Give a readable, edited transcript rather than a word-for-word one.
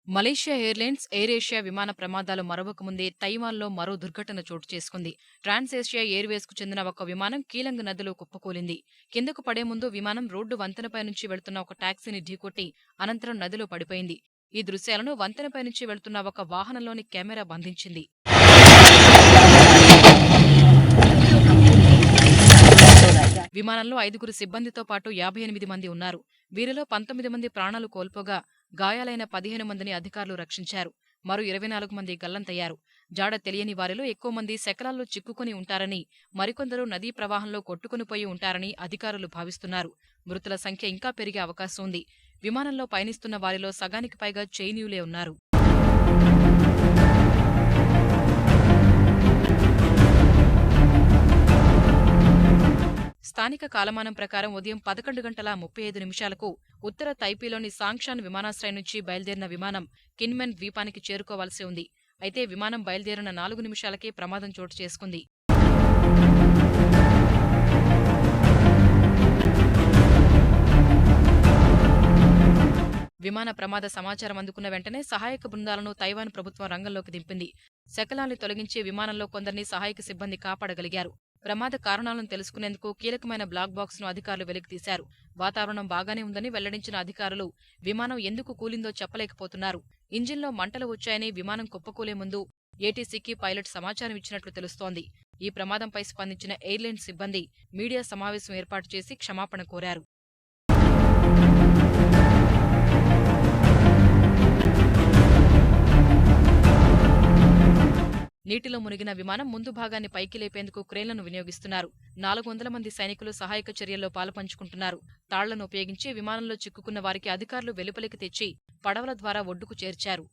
Malaysia airlines, air Asia విమాన ప్రమాదాలు మరవకముందే తైవాన్లో మరో దుర్ఘటన చోటు చేసుకుంది. ట్రాన్సాసియా ఎయిర్వేస్కు చెందిన ఒక విమానం కీలంగ్ నదిలో కుప్పకూలింది. కిందకు పడే ముందు విమానం రోడ్డు వంతెనపై నుంచి వెళ్తున్న ఒక టాక్సీని ఢీకొట్టి అనంతరం నదిలో పడిపోయింది. ఈ దృశ్యాలను వంతెనపై నుంచి వెళ్తున్న ఒక వాహనంలోని కెమెరా బంధించింది. విమానంలో 5గురు సిబ్బందితో పాటు 58 మంది ఉన్నారు. వీరిలో 19 మంది ప్రాణాలు కోల్పోగా గాయాలైన 15 మందిని అధికారులు రక్షించారు. మరో 24 మంది గల్లంతయ్యారు. జాడ తెలియని వారిలో ఎక్కువ మంది శకలాల్లో చిక్కుకుని ఉంటారని, మరికొందరు నదీ ప్రవాహంలో కొట్టుకునిపోయి ఉంటారని అధికారులు భావిస్తున్నారు. మృతుల సంఖ్య ఇంకా పెరిగే అవకాశం ఉంది. విమానంలో పయనిస్తున్న వారిలో సగానికి పైగా చైనీయులే ఉన్నారు. స్థానిక కాలమానం ప్రకారం ఉదయం 11:35 ఉత్తర తైపీలోని సాంగ్షాన్ విమానాశ్రయం నుంచి బయలుదేరిన విమానం కిన్మెన్ ద్వీపానికి చేరుకోవాల్సి ఉంది. అయితే విమానం బయలుదేరిన 4 నిమిషాలకే ప్రమాదం చోటు చేసుకుంది. విమాన ప్రమాద సమాచారం అందుకున్న వెంటనే సహాయక బృందాలను తైవాన్ ప్రభుత్వం రంగంలోకి దింపింది. శకలాల్ని తొలగించి విమానంలో కొందరిని సహాయక సిబ్బంది కాపాడగలిగారు. ప్రమాద కారణాలను తెలుసుకునేందుకు కీలకమైన బ్లాక్ బాక్స్ను అధికారులు వెలికితీశారు. వాతావరణం బాగానే ఉందని వెల్లడించిన అధికారులు విమానం ఎందుకు కూలిందో చెప్పలేకపోతున్నారు. ఇంజిన్లో మంటలు వచ్చాయని విమానం కుప్పకూలే ముందు ఏటీసీకి పైలట్ సమాచారం ఇచ్చినట్లు తెలుస్తోంది. ఈ ప్రమాదంపై స్పందించిన ఎయిర్లైన్స్ సిబ్బంది మీడియా సమావేశం ఏర్పాటు చేసి క్షమాపణ కోరారు. నీటిలో మునిగిన విమానం ముందు భాగాన్ని పైకి లేపేందుకు క్రేన్లను వినియోగిస్తున్నారు. 400 మంది సైనికులు సహాయక చర్యల్లో పాలుపంచుకుంటున్నారు. తాళ్లను ఉపయోగించి విమానంలో చిక్కుకున్న వారికి అధికారులు వెలుపలికి తెచ్చి పడవల ద్వారా ఒడ్డుకు చేర్చారు.